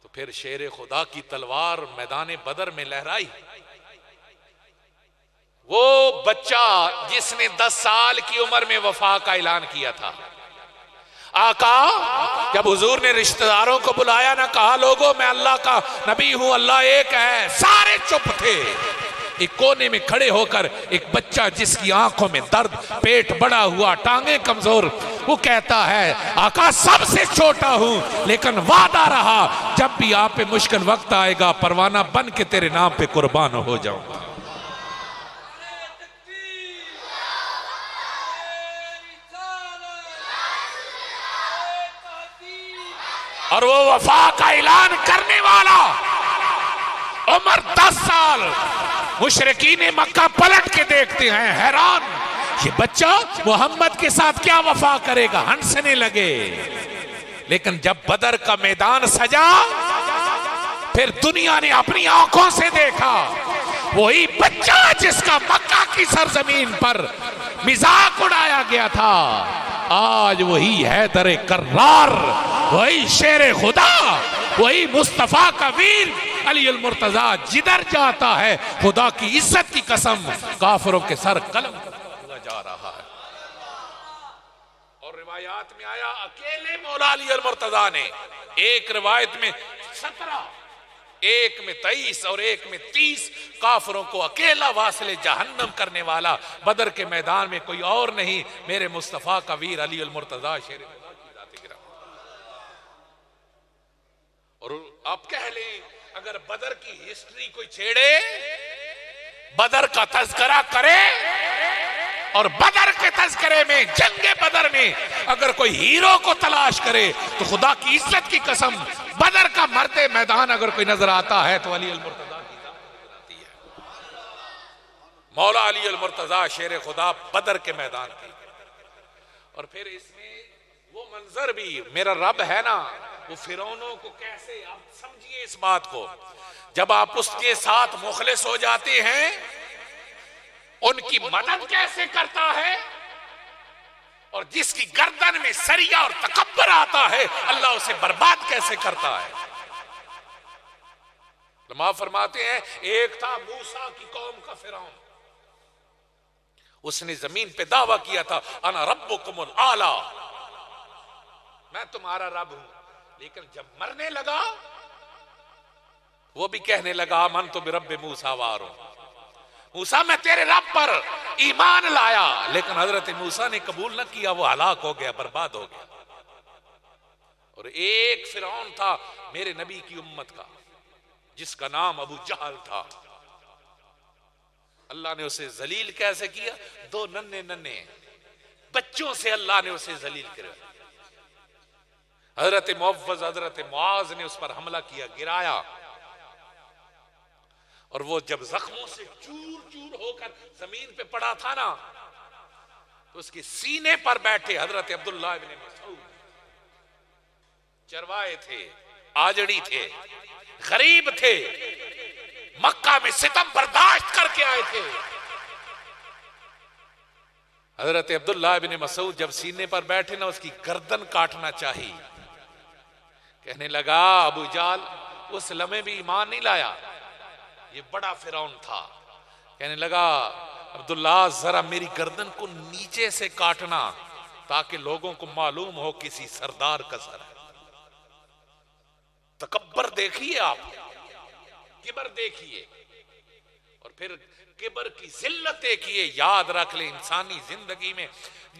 تو پھر شیر خدا کی تلوار میدان بدر میں لہرائی۔ وہ بچہ جس نے 10 سال کی عمر میں وفا کا اعلان کیا تھا، آقا جب حضور نے رشتہ داروں کو بلایا نہ، کہا لوگوں میں اللہ کا نبی ہوں، اللہ ایک ہے، سارے چپ تھے۔ ایک کونے میں کھڑے ہو کر ایک بچہ جس کی آنکھوں میں درد، پیٹ بڑا ہوا، ٹانگیں کمزور، وہ کہتا ہے آقا سب سے چھوٹا ہوں لیکن وعدہ رہا جب بھی آپ پہ مشکل وقت آئے گا پروانہ بن کے تیرے نام پہ قربان ہو جاؤں گا۔ اور وہ وفا کا اعلان کرنے والا، عمر 10 سال، مشرکین مکہ پلٹ کے دیکھتے ہیں حیران، یہ بچہ محمد کے ساتھ کیا وفا کرے گا، ہنسنے لگے۔ لیکن جب بدر کا میدان سجا، پھر دنیا نے اپنی آنکھوں سے دیکھا وہی بچہ جس کا مکہ کی سرزمین پر مذاق اڑایا گیا تھا، آج وہی حیدر کرار، وہی شیر خدا، وہی مصطفیٰ کا ویر علی المرتضیٰ جدھر جاتا ہے خدا کی عزت کی قسم کافروں کے سر قلم ہوا جا رہا ہے۔ اور روایات میں آیا اکیلے مولا علی المرتضیٰ نے ایک روایت میں 17، ایک میں 23 اور ایک میں 30 کافروں کو اکیلا واصل جہنم کرنے والا بدر کے میدان میں کوئی اور نہیں، میرے مصطفیٰ کا ویر علی المرتضیٰ شیر خدا کی ذات گرامی۔ اور آپ کہہ لیں اگر بدر کی ہسٹری کوئی چھیڑے، بدر کا تذکرہ کرے، اور بدر کے تذکرے میں جنگ بدر میں اگر کوئی ہیرو کو تلاش کرے تو خدا کی عزت کی قسم بدر کا مرد میدان اگر کوئی نظر آتا ہے تو علی المرتضیٰ کی ذات آتی ہے۔ مولا علی المرتضیٰ شیر خدا بدر کے میدان کی۔ اور پھر اس میں وہ منظر بھی، میرا رب ہے نا وہ فرعونوں کو کیسے، آپ سمجھیے اس بات کو، جب آپ اس کے ساتھ مخلص ہو جاتے ہیں ان کی مدد کیسے کرتا ہے، اور جس کی گردن میں سریا اور تکبر آتا ہے اللہ اسے برباد کیسے کرتا ہے۔ علماء فرماتے ہیں ایک تھا موسیٰ کی قوم کا فرعون، اس نے زمین پہ دعویٰ کیا تھا انا ربکم الاعلی، میں تمہارا رب ہوں، لیکن جب مرنے لگا وہ بھی کہنے لگا آمنت برب موسیٰ وہارون، موسیٰ میں تیرے رب پر ایمان لایا، لیکن حضرت موسیٰ نے قبول نہ کیا، وہ ہلاک ہو گیا، برباد ہو گیا۔ اور ایک فرعون تھا میرے نبی کی امت کا جس کا نام ابو جہل تھا، اللہ نے اسے ذلیل کیسے کیا، 2 ننھے بچوں سے اللہ نے اسے ذلیل کیا۔ حضرت معوذ حضرت معاذ نے اس پر حملہ کیا، گرایا، اور وہ جب زخموں سے چور چور ہو کر زمین پہ پڑا تھا نا تو اس کے سینے پر بیٹھے حضرت عبداللہ ابن مسعود، چروائے تھے، آجڑی تھے، غریب تھے، مکہ میں ستم برداشت کر کے آئے تھے۔ حضرت عبداللہ ابن مسعود جب سینے پر بیٹھے نا اس کی گردن کاٹنا چاہی، کہنے لگا ابو جال اس لمحے بھی ایمان نہیں لایا، یہ بڑا فرعون تھا، کہنے لگا عبداللہ ذرا میری گردن کو نیچے سے کاٹنا تاکہ لوگوں کو معلوم ہو کسی سردار کا سر ہے۔ تکبر دیکھیے آپ، کبر دیکھیے، اور پھر کبر کی ذلت دیکھیے۔ یاد رکھ لیں انسانی زندگی میں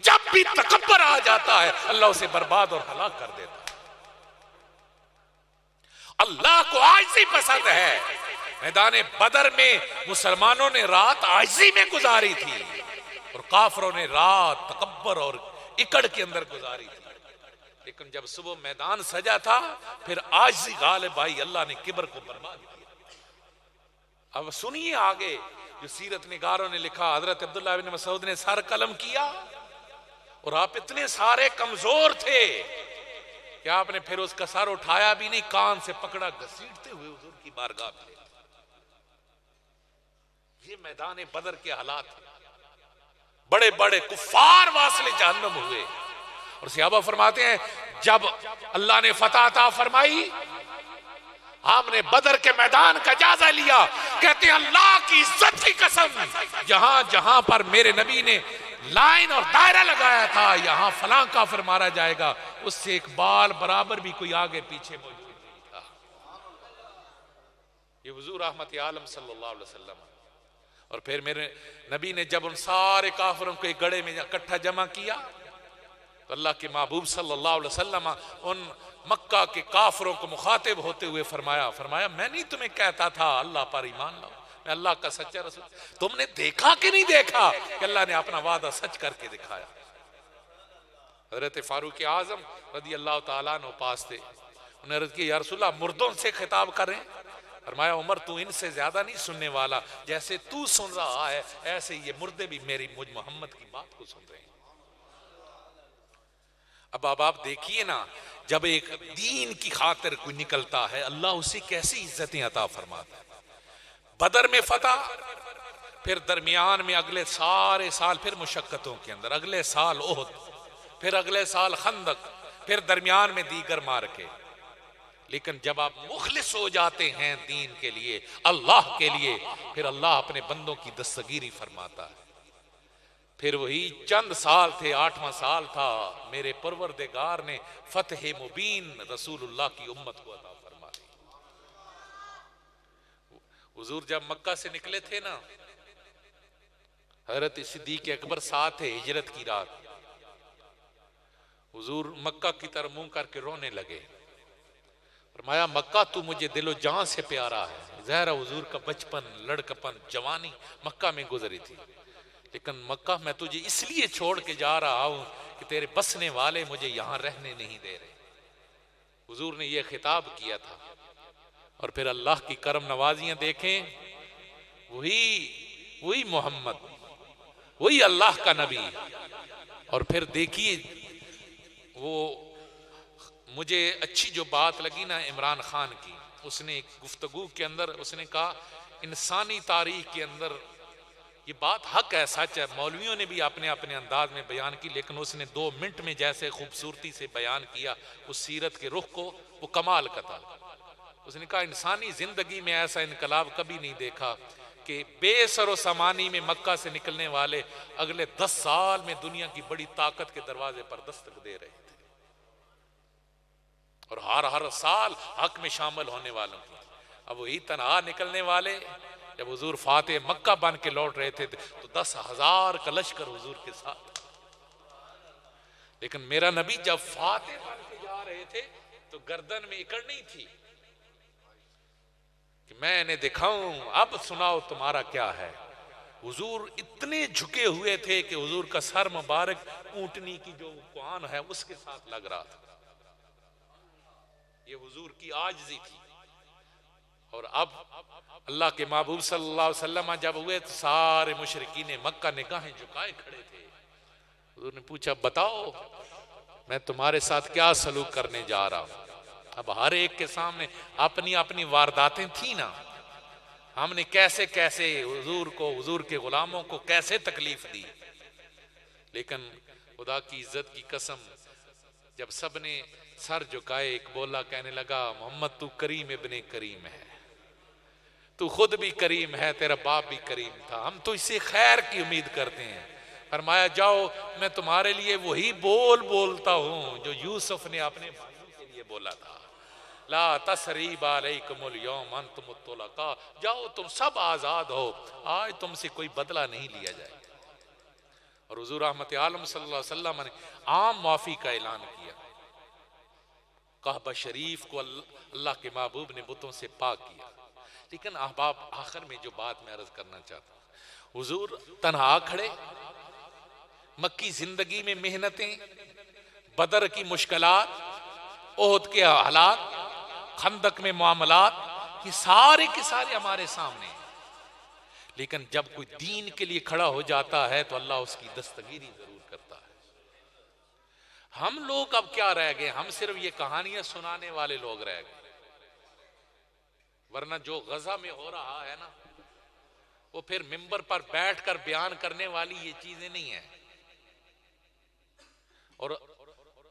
جب بھی تکبر آ جاتا ہے اللہ اسے برباد اور ہلاک کر دیتا ہے۔ اللہ کو عاجزی پسند ہے۔ میدان بدر میں مسلمانوں نے رات عاجزی میں گزاری تھی اور کافروں نے رات تکبر اور اکڑ کے اندر گزاری تھی، لیکن جب صبح میدان سجا تھا پھر عاجزی غالب آئی، اللہ نے کبر کو برباد کیا۔ اب سنیے آگے جو سیرت نگاروں نے لکھا، حضرت عبداللہ بن مسعود نے سر قلم کیا اور آپ اتنے سارے کمزور تھے کہ آپ نے پھر اس کا سر اٹھایا بھی نہیں، کان سے پکڑا گھسیٹتے ہوئے حضور کی بارگاہ میں۔ یہ میدان بدر کے حالات ہیں، بڑے بڑے کفار واصل جہنم ہوئے، اور صحابہ فرماتے ہیں جب اللہ نے فتح عطا فرمائی ہم نے بدر کے میدان کا جائزہ لیا، کہتے ہیں اللہ کی عزت کی قسم جہاں جہاں پر میرے نبی نے لائن اور دائرہ لگایا تھا یہاں فلاں کافر مارا جائے گا، اس سے ایک بال برابر بھی کوئی آگے پیچھے موجود نہیں تھا۔ یہ حضور رحمت عالم صلی اللہ علیہ وسلم۔ اور پھر میرے نبی نے جب ان سارے کافروں کو ایک گڑھے میں اکٹھا جمع کیا تو اللہ کے محبوب صلی اللہ علیہ وسلم ان مکہ کے کافروں کو مخاطب ہوتے ہوئے فرمایا میں نہیں تمہیں کہتا تھا اللہ پر ایمان لاؤ، میں اللہ کا سچا رسول، تم نے دیکھا کہ نہیں دیکھا کہ اللہ نے اپنا وعدہ سچ کر کے دکھایا۔ حضرت فاروق اعظم رضی اللہ تعالیٰ عنہ پاس تھے، انہیں عرض کی یا رسول اللہ مردوں سے خطاب کریں، فرمایا عمر تو ان سے زیادہ نہیں سننے والا، جیسے تو سن رہا ہے ایسے یہ مردے بھی مجھ محمد کی بات کو سن رہے ہیں۔ اب آپ دیکھیے نا جب ایک دین کی خاطر کوئی نکلتا ہے اللہ اسے کیسی عزتیں عطا فرماتا ہے. بدر میں فتح، پھر درمیان میں اگلے سارے سال پھر مشقتوں کے اندر، اگلے سال احد، پھر اگلے سال خندق، پھر درمیان میں دیگر مارکے. لیکن جب آپ مخلص ہو جاتے ہیں دین کے لیے، اللہ کے لیے، پھر اللہ اپنے بندوں کی دستگیری فرماتا ہے. پھر وہی چند سال تھے، 8واں سال تھا، میرے پروردگار نے فتح مبین رسول اللہ کی امت کو عطا فرما دی. حضور جب مکہ سے نکلے تھے نا، حضرت صدیق اکبر ساتھ تھے ہجرت کی رات. حضور مکہ کی طرف منہ کر کے رونے لگے. فرمایا مکہ تو مجھے دل و جان سے پیارا ہے. ظاہر حضور کا بچپن، لڑکپن، جوانی مکہ میں گزری تھی، لیکن مکہ میں تجھے اس لیے چھوڑ کے جا رہا ہوں کہ تیرے بسنے والے مجھے یہاں رہنے نہیں دے رہے. حضور نے یہ خطاب کیا تھا. اور پھر اللہ کی کرم نوازیاں دیکھیں، وہی محمد، وہی اللہ کا نبی. اور پھر دیکھیے وہ مجھے اچھی جو بات لگی نا عمران خان کی، اس نے ایک گفتگو کے اندر اس نے کہا انسانی تاریخ کے اندر یہ بات حق ہے، سچ ہے. مولویوں نے بھی اپنے اپنے انداز میں بیان کی، لیکن اس نے 2 منٹ میں جیسے خوبصورتی سے بیان کیا اس سیرت کے رخ کو، وہ کمال کا تھا. اس نے کہا انسانی زندگی میں ایسا انقلاب کبھی نہیں دیکھا کہ بے سر و سامانی میں مکہ سے نکلنے والے اگلے 10 سال میں دنیا کی بڑی طاقت کے دروازے پر دستک دے رہے تھے، اور ہر سال حق میں شامل ہونے والوں کی. اب وہی تنہا نکلنے والے جب حضور فاتح مکہ بن کے لوٹ رہے تھے تو 10,000 کا لشکر حضور کے ساتھ. لیکن میرا نبی جب فاتح بن کے جا رہے تھے تو گردن میں اکڑ نہیں تھی کہ میں نے دکھاؤں اب سناؤ تمہارا کیا ہے. حضور اتنے جھکے ہوئے تھے کہ حضور کا سر مبارک اونٹنی کی جو کوان ہے اس کے ساتھ لگ رہا تھا. یہ حضور کی عاجزی تھی. اور اب اللہ کے محبوب صلی اللہ علیہ وسلم جب ہوئے تو سارے مشرکین مکہ نگاہیں جھکائے کھڑے تھے. حضور نے پوچھا بتاؤ میں تمہارے ساتھ کیا سلوک کرنے جا رہا ہوں. اب ہر ایک کے سامنے اپنی اپنی وارداتیں تھیں نا، ہم نے کیسے کیسے حضور کو، حضور کے غلاموں کو کیسے تکلیف دی. لیکن خدا کی عزت کی قسم جب سب نے سر جھکائے، ایک بولا کہنے لگا محمد تو کریم ابن کریم ہے، تو خود بھی کریم ہے، تیرا باپ بھی کریم تھا، ہم تو اسے خیر کی امید کرتے ہیں. فرمایا جاؤ میں تمہارے لیے وہی بولتا ہوں جو یوسف نے اپنے بھائیوں کے لیے بولا تھا، لا تثریب علیکم اليوم انتم الطلقاء، جاؤ تم سب آزاد ہو، آج تم سے کوئی بدلہ نہیں لیا جائے. اور حضور رحمت عالم صلی اللہ علیہ وسلم نے عام معافی کا اعلان کیا. کعبہ شریف کو اللہ کے محبوب نے بتوں سے پاک کیا. لیکن احباب آخر میں جو بات میں عرض کرنا چاہتا ہوں، حضور تنہا کھڑے، مکی زندگی میں محنتیں، بدر کی مشکلات، احد کے حالات، خندق میں معاملات، یہ سارے کے سارے ہمارے سامنے ہیں. لیکن جب کوئی دین کے لیے کھڑا ہو جاتا ہے تو اللہ اس کی دستگیری ضرور کرتا ہے. ہم لوگ اب کیا رہ گئے؟ ہم صرف یہ کہانیاں سنانے والے لوگ رہ گئے. ورنہ جو غزہ میں ہو رہا ہے نا، وہ پھر ممبر پر بیٹھ کر بیان کرنے والی یہ چیزیں نہیں ہیں. اور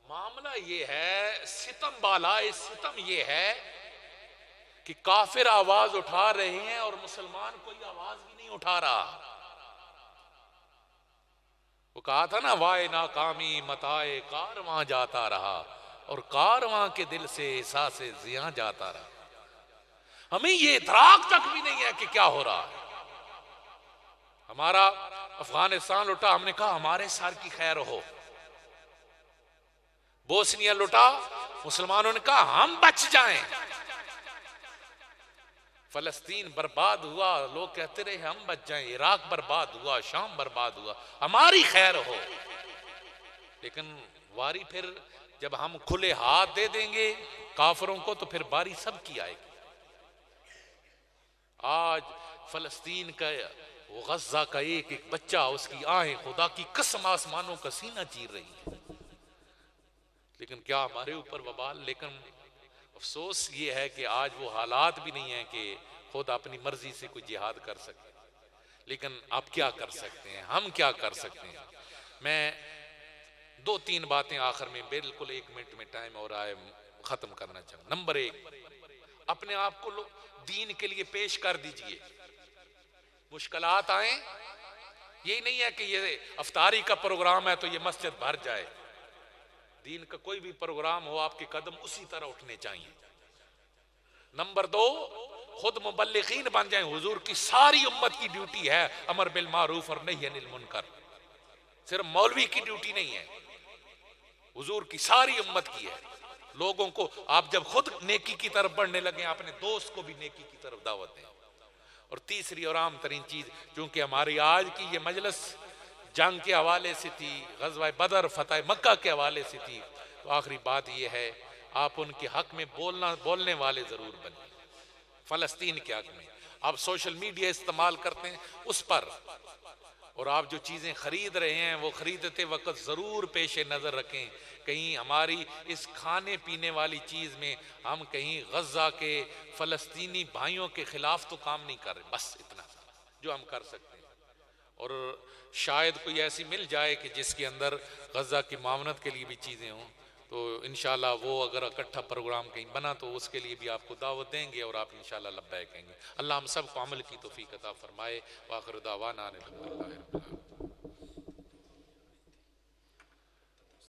معاملہ یہ ہے، ستم بالائے ستم یہ ہے کہ کافر آواز اٹھا رہے ہیں اور مسلمان کوئی آواز بھی نہیں اٹھا رہا. وہ کہا تھا نا وائے ناکامی متائے کارواں جاتا رہا، اور کارواں کے دل سے احساس زیاں جاتا رہا. ہمیں یہ ادراک تک بھی نہیں ہے کہ کیا ہو رہا ہے. ہمارا افغانستان لٹا، ہم نے کہا ہمارے سر کی خیر ہو. بوسنیا لٹا، مسلمانوں نے کہا ہم بچ جائیں. فلسطین برباد ہوا، لوگ کہتے رہے ہم بچ جائیں. عراق برباد ہوا، شام برباد ہوا، ہماری خیر ہو. لیکن واری پھر جب ہم کھلے ہاتھ دے دیں گے کافروں کو تو پھر باری سب کی آئے گی. آج فلسطین کا، غزہ کا ایک ایک بچہ، اس کی آہیں خدا کی قسم آسمانوں کا سینہ چیر رہی ہے. لیکن کیا ہمارے اوپر وبال. لیکن افسوس یہ ہے کہ آج وہ حالات بھی نہیں ہیں کہ خود اپنی مرضی سے کوئی جہاد کر سکے. لیکن آپ کیا کر سکتے ہیں, ہم کیا کر سکتے ہیں. میں 2-3 باتیں آخر میں, بالکل 1 منٹ میں ٹائم ہو رہا ہے, ختم کرنا چاہوں. نمبر 1, اپنے آپ کو دین کے لیے پیش کر دیجئے. مشکلات آئیں, یہی نہیں ہے کہ یہ افطاری کا پروگرام ہے تو یہ مسجد بھر جائے. دین کا کوئی بھی پروگرام ہو, آپ کے قدم اسی طرح اٹھنے چاہیے. نمبر 2, خود مبلغین بن جائیں. حضور کی ساری امت کی ڈیوٹی ہے امر بالمعروف اور نہی عن المنکر. صرف مولوی کی ڈیوٹی نہیں ہے, حضور کی ساری امت کی ہے. لوگوں کو آپ جب خود نیکی کی طرف بڑھنے لگیں, اپنے دوست کو بھی نیکی کی طرف دعوت دیں. اور تیسری اور عام ترین چیز, چونکہ ہماری آج کی یہ مجلس جنگ کے حوالے سے تھی, غزوہ بدر, فتح مکہ کے حوالے سے تھی, تو آخری بات یہ ہے, آپ ان کے حق میں بولنے والے ضرور بنیں. فلسطین کے حق میں آپ سوشل میڈیا استعمال کرتے ہیں اس پر, اور آپ جو چیزیں خرید رہے ہیں وہ خریدتے وقت ضرور پیش نظر رکھیں کہیں ہماری اس کھانے پینے والی چیز میں ہم کہیں غزہ کے فلسطینی بھائیوں کے خلاف تو کام نہیں کر رہے. بس اتنا جو ہم کر سکتے ہیں. اور شاید کوئی ایسی مل جائے کہ جس کے اندر غزہ کی معاونت کے لیے بھی چیزیں ہوں, تو انشاءاللہ وہ اگر اکٹھا پروگرام کہیں بنا تو اس کے لیے بھی آپ کو دعوت دیں گے, اور آپ انشاءاللہ لبیک کہیں گے. اللہ ہم سب کو عمل کی توفیق عطا فرمائے. وآخر دعوانا الحمدللہ رب العالمین.